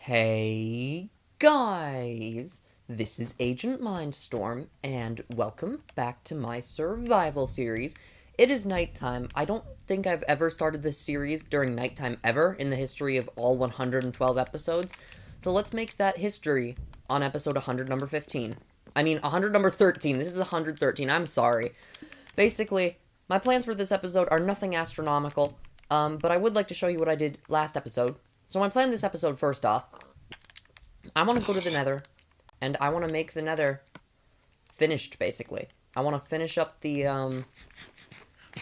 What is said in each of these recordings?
Hey guys, this is AgentMindStorm, and welcome back to my survival series. It is nighttime. I don't think I've ever started this series during nighttime ever in the history of all 112 episodes, so let's make that history on episode 100 number 15. I mean, 100 number 13. This is 113. I'm sorry. Basically, my plans for this episode are nothing astronomical, but I would like to show you what I did last episode. So my plan this episode, first off, I want to go to the Nether, and I want to make the Nether finished, basically. I want to finish up the,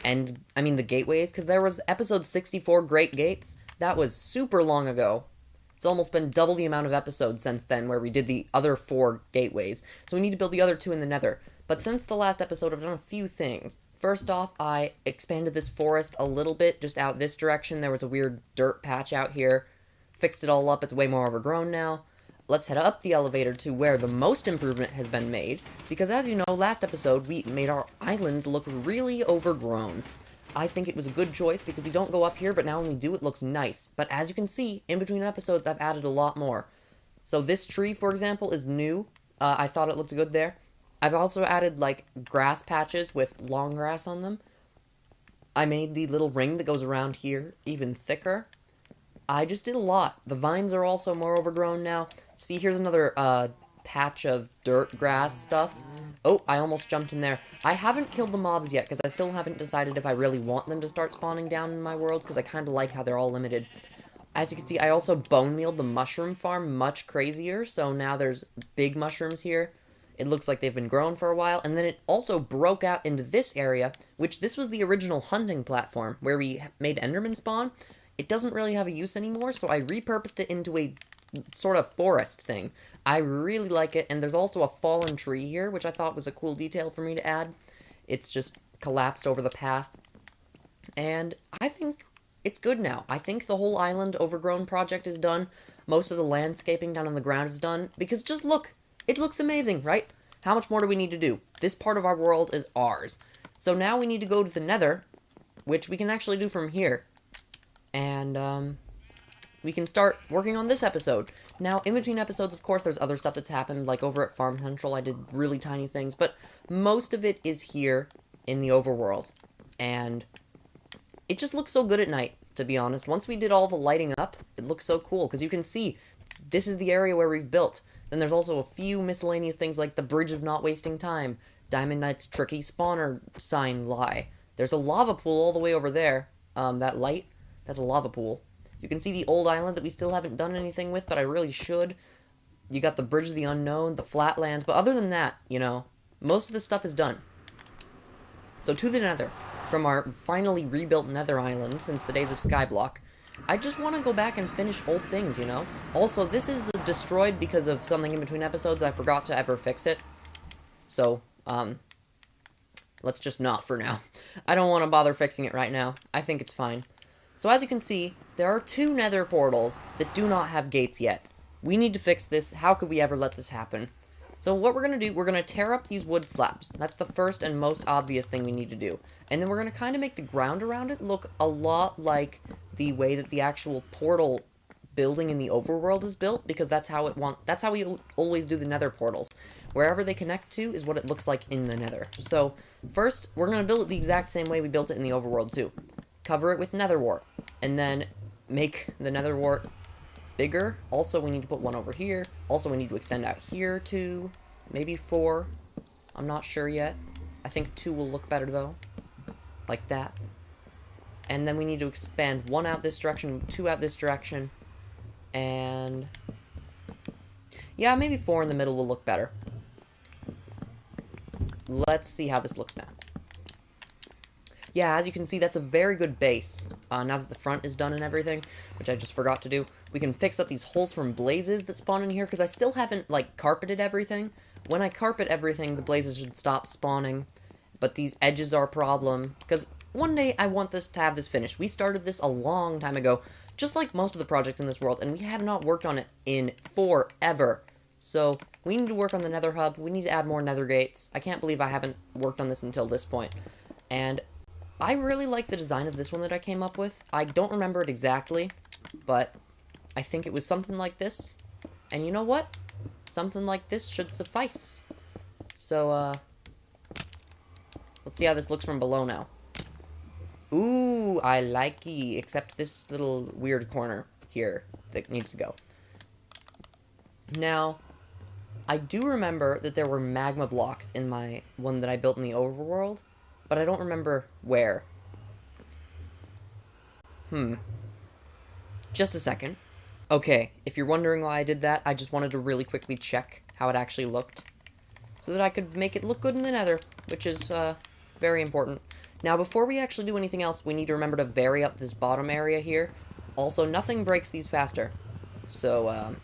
the gateways, because there was episode 64, Great Gates. That was super long ago. It's almost been double the amount of episodes since then, where we did the other 4 gateways. So we need to build the other 2 in the Nether. But since the last episode, I've done a few things. First off, I expanded this forest a little bit, just out this direction. There was a weird dirt patch out here. Fixed it all up, it's way more overgrown now. Let's head up the elevator to where the most improvement has been made, because as you know, last episode, we made our island look really overgrown. I think it was a good choice, because we don't go up here, but now when we do, it looks nice. But as you can see, in between episodes, I've added a lot more. So this tree, for example, is new. I thought it looked good there. I've also added, like, grass patches with long grass on them. I made the little ring that goes around here even thicker. I just did a lot. The vines are also more overgrown now. See, here's another patch of dirt grass stuff. Oh, I almost jumped in there. I haven't killed the mobs yet, because I still haven't decided if I really want them to start spawning down in my world, because I kind of like how they're all limited. As you can see, I also bone mealed the mushroom farm much crazier, so now there's big mushrooms here. It looks like they've been grown for a while, and then it also broke out into this area, which this was the original hunting platform, where we made Enderman spawn. It doesn't really have a use anymore, so I repurposed it into a sort of forest thing. I really like it, and there's also a fallen tree here, which I thought was a cool detail for me to add. It's just collapsed over the path, and I think it's good now. I think the whole island overgrown project is done. Most of the landscaping down on the ground is done, because just look, it looks amazing, right? How much more do we need to do? This part of our world is ours. So now we need to go to the Nether, which we can actually do from here. And, we can start working on this episode. Now, in between episodes, of course, there's other stuff that's happened, like over at Farm Central, I did really tiny things, but most of it is here in the Overworld. And it just looks so good at night, to be honest. Once we did all the lighting up, it looks so cool, because you can see, this is the area where we've built. Then there's also a few miscellaneous things like the Bridge of Not Wasting Time, Diamond Knight's tricky spawner sign lie. There's a lava pool all the way over there, that light. That's a lava pool. You can see the old island that we still haven't done anything with, but I really should. You got the Bridge of the Unknown, the Flatlands, but other than that, you know, most of the stuff is done. So to the Nether, from our finally rebuilt Nether Island since the days of Skyblock, I just want to go back and finish old things, you know? Also, this is destroyed because of something in between episodes. I forgot to ever fix it. So, let's just not for now. I don't want to bother fixing it right now. I think it's fine. So as you can see, there are 2 Nether portals that do not have gates yet. We need to fix this. How could we ever let this happen? So what we're going to do, we're going to tear up these wood slabs. That's the first and most obvious thing we need to do. And then we're going to kind of make the ground around it look a lot like the way that the actual portal building in the Overworld is built, because that's how we always do the Nether portals. Wherever they connect to is what it looks like in the Nether. So first, we're going to build it the exact same way we built it in the Overworld too. Cover it with nether wart, and then make the nether wart bigger. Also, we need to put one over here. Also, we need to extend out here to maybe 4. I'm not sure yet. I think 2 will look better, though. Like that. And then we need to expand 1 out this direction, 2 out this direction, and yeah, maybe 4 in the middle will look better. Let's see how this looks now. Yeah, as you can see, that's a very good base. Now that the front is done and everything, which I just forgot to do, we can fix up these holes from blazes that spawn in here, because I still haven't, like, carpeted everything. When I carpet everything, the blazes should stop spawning, but these edges are a problem, because one day I want this to have this finished. We started this a long time ago, just like most of the projects in this world, and we have not worked on it in forever. So, we need to work on the nether hub, we need to add more nether gates. I can't believe I haven't worked on this until this point. And I really like the design of this one that I came up with. I don't remember it exactly, but I think it was something like this. And you know what? Something like this should suffice. So, let's see how this looks from below now. Ooh, I likey, except this little weird corner here that needs to go. Now, I do remember that there were magma blocks in my one that I built in the overworld, but I don't remember where. Just a second. Okay, if you're wondering why I did that, I just wanted to really quickly check how it actually looked, so that I could make it look good in the nether, which is, very important. Now, before we actually do anything else, we need to remember to vary up this bottom area here. Also, nothing breaks these faster, so, I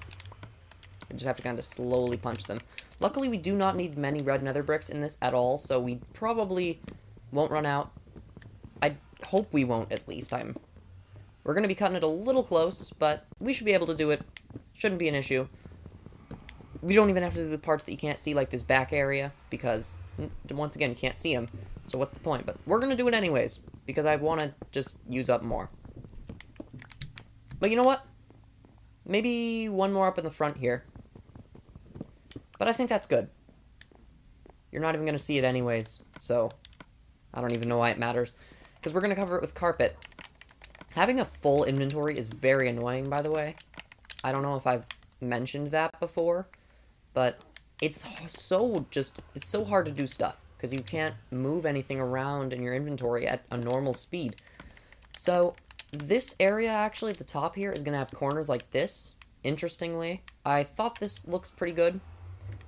just have to kind of slowly punch them. Luckily, we do not need many red nether bricks in this at all, so we probably won't run out. I hope we won't, at least. We're going to be cutting it a little close, but we should be able to do it. Shouldn't be an issue. We don't even have to do the parts that you can't see, like this back area, because, once again, you can't see them, so what's the point? But we're going to do it anyways, because I want to just use up more. But you know what? Maybe one more up in the front here. But I think that's good. You're not even going to see it anyways, so I don't even know why it matters. Because we're going to cover it with carpet. Having a full inventory is very annoying, by the way. I don't know if I've mentioned that before, but it's so hard to do stuff, because you can't move anything around in your inventory at a normal speed. So, this area actually at the top here is going to have corners like this, interestingly. I thought this looks pretty good.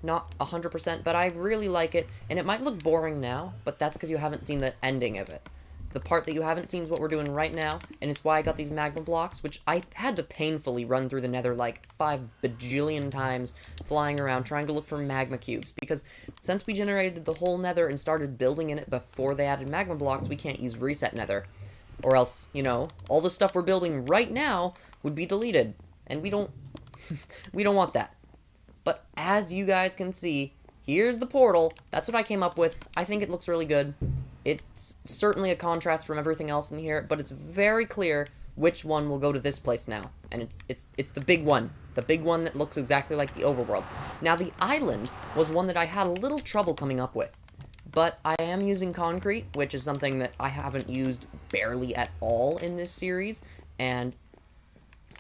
Not 100%, but I really like it, and it might look boring now, but that's because you haven't seen the ending of it. The part that you haven't seen is what we're doing right now, and it's why I got these magma blocks, which I had to painfully run through the nether like 5 bajillion times, flying around trying to look for magma cubes, because since we generated the whole nether and started building in it before they added magma blocks, we can't use reset nether. Or else, you know, all the stuff we're building right now would be deleted, and we don't want that. But as you guys can see, here's the portal. That's what I came up with. I think it looks really good. It's certainly a contrast from everything else in here, but it's very clear which one will go to this place now. And it's the big one. The big one that looks exactly like the overworld. Now, the island was one that I had a little trouble coming up with. But I am using concrete, which is something that I haven't used barely at all in this series. And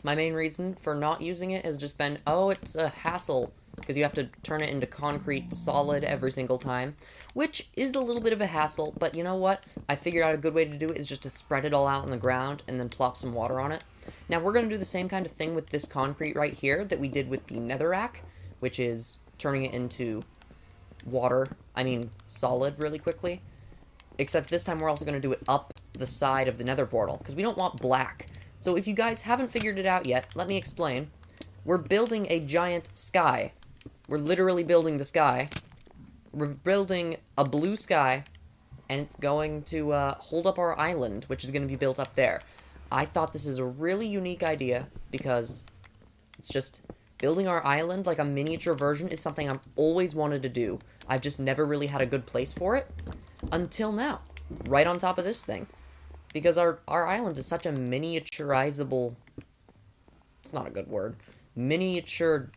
my main reason for not using it has just been, oh, it's a hassle, because you have to turn it into concrete solid every single time, which is a little bit of a hassle, but you know what? I figured out a good way to do it is just to spread it all out on the ground and then plop some water on it. Now, we're going to do the same kind of thing with this concrete right here that we did with the netherrack, which is turning it into solid really quickly. Except this time we're also going to do it up the side of the nether portal, because we don't want black. So if you guys haven't figured it out yet, let me explain. We're building a giant sky. We're literally building the sky. We're building a blue sky, and it's going to hold up our island, which is going to be built up there. I thought this is a really unique idea, because it's just building our island like a miniature version is something I've always wanted to do. I've just never really had a good place for it until now, right on top of this thing. Because our island is such a miniaturizable... It's not a good word. Miniature...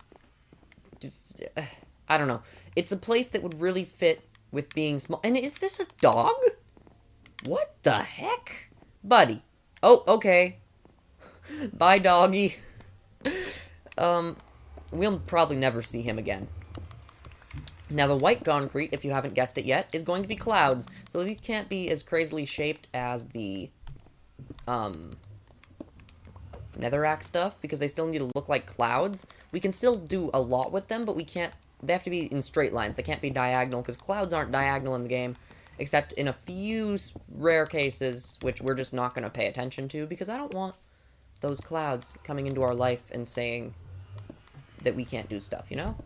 I don't know. It's a place that would really fit with being small. And is this a dog? What the heck? Buddy. Oh, okay. Bye, doggy. We'll probably never see him again. Now, the white concrete, if you haven't guessed it yet, is going to be clouds. So these can't be as crazily shaped as the, netherrack stuff, because they still need to look like clouds. We can still do a lot with them, but we can't, they have to be in straight lines. They can't be diagonal, because clouds aren't diagonal in the game, except in a few rare cases, which we're just not going to pay attention to, because I don't want those clouds coming into our life and saying that we can't do stuff, you know?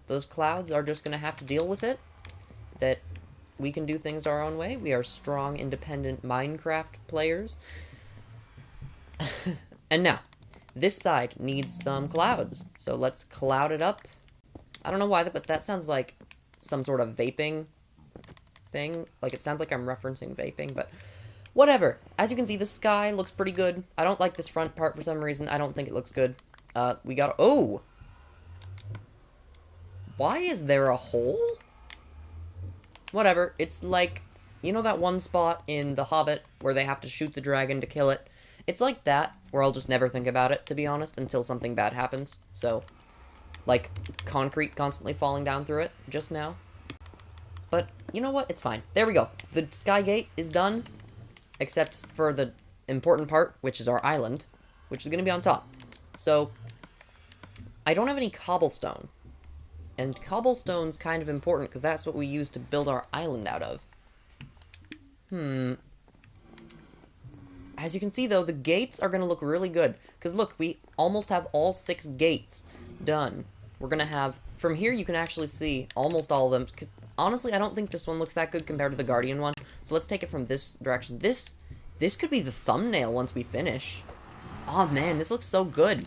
Those clouds are just going to have to deal with it, that we can do things our own way. We are strong, independent Minecraft players. And now, this side needs some clouds, so let's cloud it up. I don't know why, but that sounds like some sort of vaping thing. Like, it sounds like I'm referencing vaping, but whatever. As you can see, the sky looks pretty good. I don't like this front part for some reason. I don't think it looks good. We got... Oh! Why is there a hole? Whatever. It's like... You know that one spot in The Hobbit where they have to shoot the dragon to kill it? It's like that, where I'll just never think about it, to be honest, until something bad happens. So, like, concrete constantly falling down through it just now. But, you know what? It's fine. There we go. The sky gate is done, except for the important part, which is our island, which is going to be on top. So, I don't have any cobblestone. And cobblestone's kind of important, because that's what we use to build our island out of. As you can see, though, the gates are going to look really good. Because, look, we almost have all 6 gates done. We're going to have... From here, you can actually see almost all of them. Cause, honestly, I don't think this one looks that good compared to the Guardian one. So let's take it from this direction. This could be the thumbnail once we finish. Oh, man, this looks so good.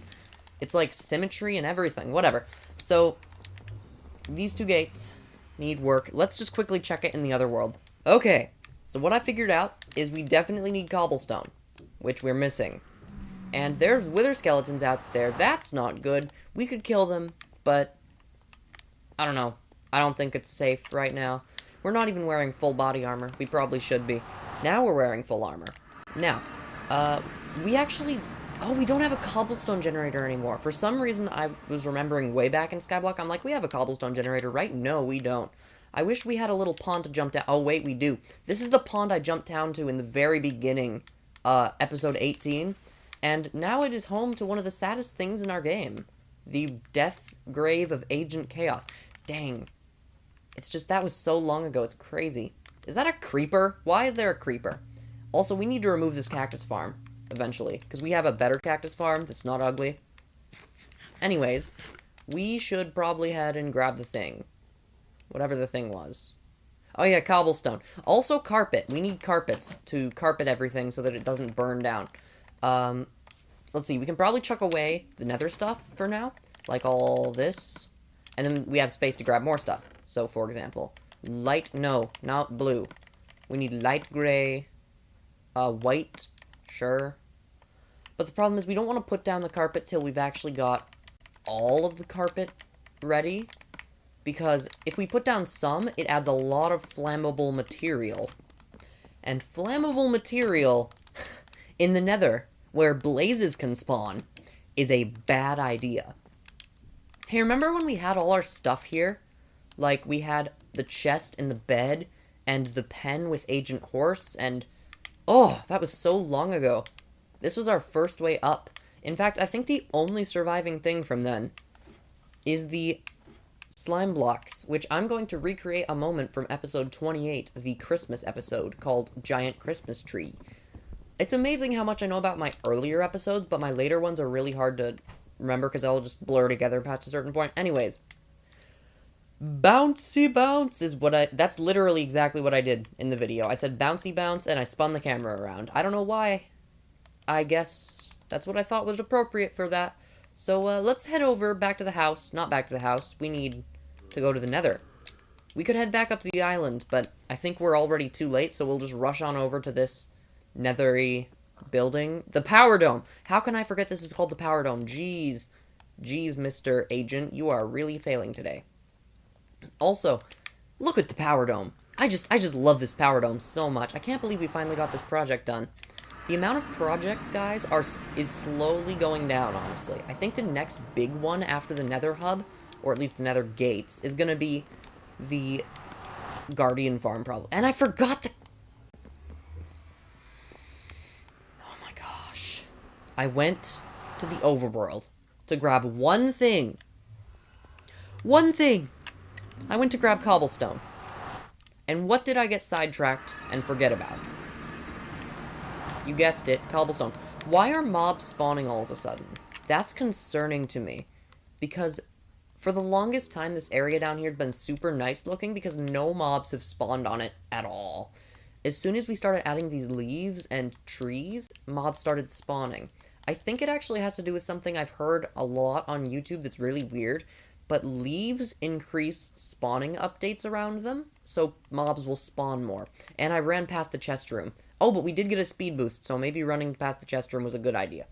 It's like symmetry and everything. Whatever. So, these 2 gates need work. Let's just quickly check it in the other world. Okay. So what I figured out is we definitely need cobblestone, which we're missing. And there's wither skeletons out there. That's not good. We could kill them, but I don't know. I don't think it's safe right now. We're not even wearing full body armor. We probably should be. Now we're wearing full armor. Now, we actually... Oh, we don't have a cobblestone generator anymore. For some reason, I was remembering way back in Skyblock, I'm like, we have a cobblestone generator, right? No, we don't. I wish we had a little pond to jump down. Oh, wait, we do. This is the pond I jumped down to in the very beginning, episode 18. And now it is home to one of the saddest things in our game. The death grave of Agent Chaos. Dang. It's just, that was so long ago, it's crazy. Is that a creeper? Why is there a creeper? Also, we need to remove this cactus farm, eventually. Because we have a better cactus farm that's not ugly. Anyways, we should probably head and grab the thing. Whatever the thing was. Oh yeah, cobblestone. Also carpet. We need carpets to carpet everything so that it doesn't burn down. Let's see. We can probably chuck away the nether stuff for now. Like all this. And then we have space to grab more stuff. So, for example, no, not blue. We need light gray. White. Sure. But the problem is we don't want to put down the carpet till we've actually got all of the carpet ready. Because if we put down some, it adds a lot of flammable material. And flammable material in the nether, where blazes can spawn, is a bad idea. Hey, remember when we had all our stuff here? Like, we had the chest and the bed, and the pen with Agent Horse, and... Oh, that was so long ago. This was our first way up. In fact, I think the only surviving thing from then is the slime blocks, which I'm going to recreate a moment from episode 28, the Christmas episode, called Giant Christmas Tree. It's amazing how much I know about my earlier episodes, but my later ones are really hard to remember because they'll just blur together past a certain point. Anyways, bouncy bounce is that's literally exactly what I did in the video. I said bouncy bounce and I spun the camera around. I don't know why. I guess that's what I thought was appropriate for that. So, let's head over back to the house. Not back to the house. We need to go to the nether. We could head back up to the island, but I think we're already too late, so we'll just rush on over to this nethery building. The power dome! How can I forget this is called the power dome? Jeez. Jeez, Mr. Agent, you are really failing today. Also, look at the power dome. I just love this power dome so much. I can't believe we finally got this project done. The amount of projects, guys, is slowly going down, honestly. I think the next big one after the nether hub, or at least the nether gates, is gonna be the Guardian farm problem. And I forgot the... Oh my gosh. I went to the Overworld to grab one thing. One thing! I went to grab cobblestone. And what did I get sidetracked and forget about? You guessed it, cobblestone. Why are mobs spawning all of a sudden? That's concerning to me. Because for the longest time, this area down here has been super nice looking because no mobs have spawned on it at all. As soon as we started adding these leaves and trees, mobs started spawning. I think it actually has to do with something I've heard a lot on YouTube that's really weird, but leaves increase spawning updates around them, so mobs will spawn more. And I ran past the chest room. Oh, but we did get a speed boost, so maybe running past the chest room was a good idea.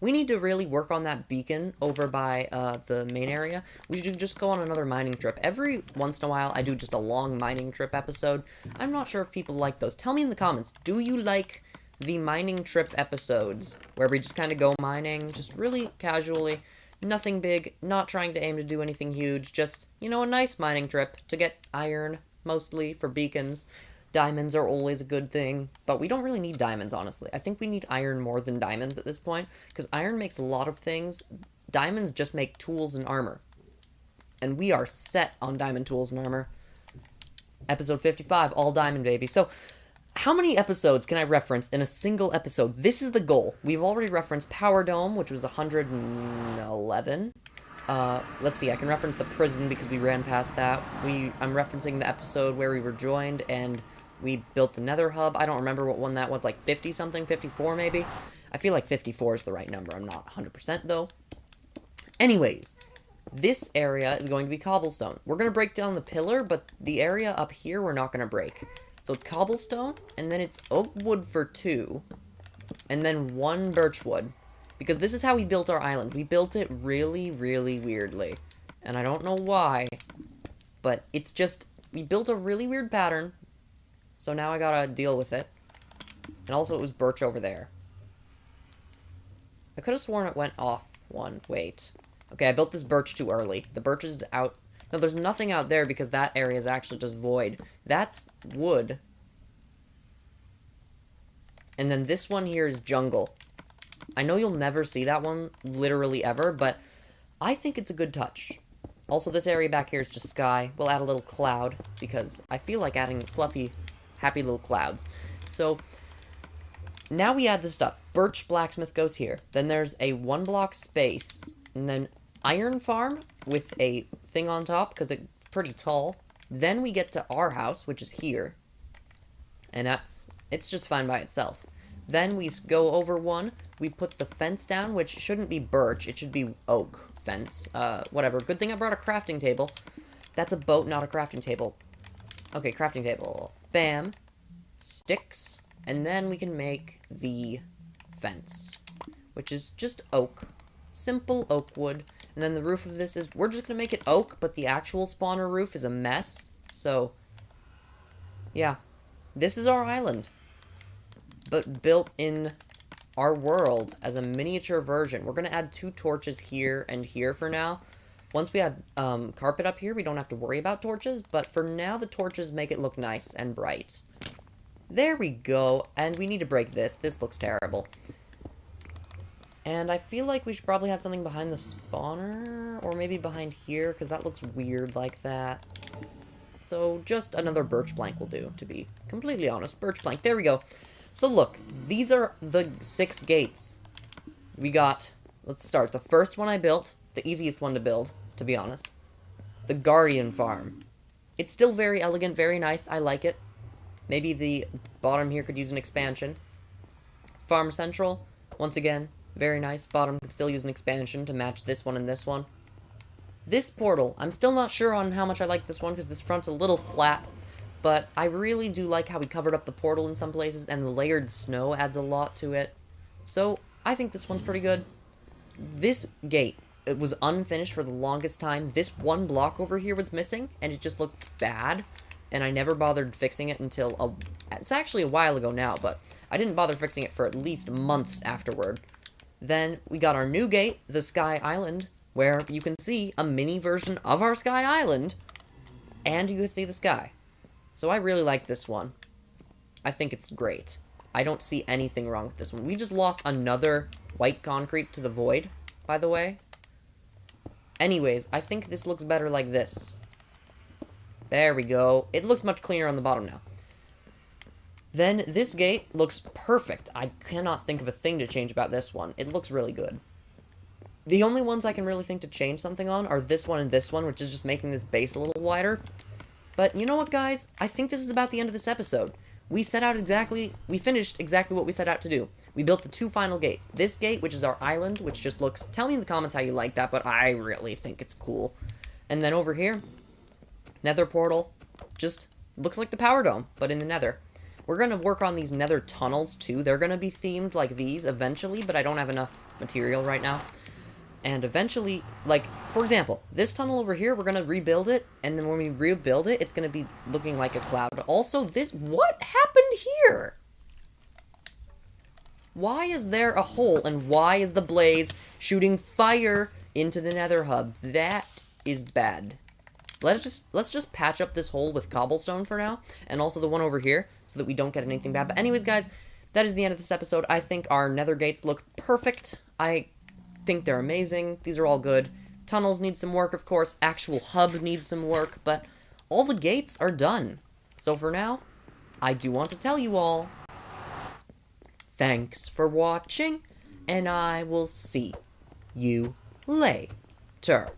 We need to really work on that beacon over by the main area. We should just go on another mining trip. Every once in a while, I do just a long mining trip episode. I'm not sure if people like those. Tell me in the comments, do you like the mining trip episodes where we just kind of go mining, just really casually, nothing big, not trying to aim to do anything huge, just, you know, a nice mining trip to get iron, mostly, for beacons. Diamonds are always a good thing, but we don't really need diamonds, honestly. I think we need iron more than diamonds at this point, because iron makes a lot of things. Diamonds just make tools and armor. And we are set on diamond tools and armor. Episode 55, all diamond, baby. So, how many episodes can I reference in a single episode? This is the goal. We've already referenced Power Dome, which was 111. Let's see, I can reference the prison because we ran past that. I'm referencing the episode where we were joined and we built the Nether hub. I don't remember what one that was, like 50-something, 54 maybe? I feel like 54 is the right number. I'm not 100% though. Anyways, this area is going to be cobblestone. We're going to break down the pillar, but the area up here we're not going to break. So it's cobblestone, and then it's oak wood for 2, and then 1 birch wood. Because this is how we built our island. We built it really, really weirdly. And I don't know why, but it's just, we built a really weird pattern. So now I gotta deal with it. And also it was birch over there. I could have sworn it went off one. Wait. Okay, I built this birch too early. The birch is out. No, there's nothing out there because that area is actually just void. That's wood. And then this one here is jungle. I know you'll never see that one, literally ever, but I think it's a good touch. Also, this area back here is just sky. We'll add a little cloud, because I feel like adding fluffy, happy little clouds. So, now we add this stuff. Birch blacksmith goes here. Then there's a 1-block space. And then iron farm with a thing on top, because it's pretty tall. Then we get to our house, which is here. And it's just fine by itself. Then we go over one, we put the fence down, which shouldn't be birch, it should be oak fence. Whatever. Good thing I brought a crafting table. That's a boat, not a crafting table. Okay, crafting table. Bam. Sticks. And then we can make the fence, which is just oak. Simple oak wood. And then the roof of this is, we're just gonna make it oak, but the actual spawner roof is a mess. So, yeah. This is our island, but built in our world as a miniature version. We're going to add 2 torches here and here for now. Once we add carpet up here, we don't have to worry about torches, but for now the torches make it look nice and bright. There we go, and we need to break this. This looks terrible. And I feel like we should probably have something behind the spawner, or maybe behind here, because that looks weird like that. So just another birch plank will do, to be completely honest. Birch plank, there we go. So look, these are the 6 gates. We got, let's start. The first one I built, the easiest one to build, to be honest. The Guardian Farm. It's still very elegant, very nice, I like it. Maybe the bottom here could use an expansion. Farm Central, once again, very nice. Bottom could still use an expansion to match this one and this one. This portal, I'm still not sure on how much I like this one because this front's a little flat, but I really do like how we covered up the portal in some places, and the layered snow adds a lot to it. So, I think this one's pretty good. This gate, it was unfinished for the longest time. This 1 block over here was missing, and it just looked bad, and I never bothered fixing it until, it's actually a while ago now, but I didn't bother fixing it for at least months afterward. Then, we got our new gate, the Sky Island, where you can see a mini version of our Sky Island, and you can see the sky. So I really like this one. I think it's great. I don't see anything wrong with this one. We just lost another white concrete to the void, by the way. Anyways, I think this looks better like this. There we go. It looks much cleaner on the bottom now. Then this gate looks perfect. I cannot think of a thing to change about this one. It looks really good. The only ones I can really think to change something on are this one and this one, which is just making this base a little wider. But you know what, guys? I think this is about the end of this episode. We finished exactly what we set out to do. We built the 2 final gates. This gate, which is our island, which just looks, tell me in the comments how you like that, but I really think it's cool. And then over here, Nether Portal, just looks like the Power Dome, but in the Nether. We're going to work on these nether tunnels, too. They're going to be themed like these eventually, but I don't have enough material right now. And eventually, like, for example, this tunnel over here, we're going to rebuild it, and then when we rebuild it, it's going to be looking like a cloud. Also, what happened here? Why is there a hole, and why is the blaze shooting fire into the nether hub? That is bad. Let's just patch up this hole with cobblestone for now, and also the one over here, so that we don't get anything bad. But anyways, guys, that is the end of this episode. I think our nether gates look perfect. I think they're amazing. These are all good. Tunnels need some work, of course. Actual hub needs some work, but all the gates are done. So for now, I do want to tell you all, thanks for watching, and I will see you later.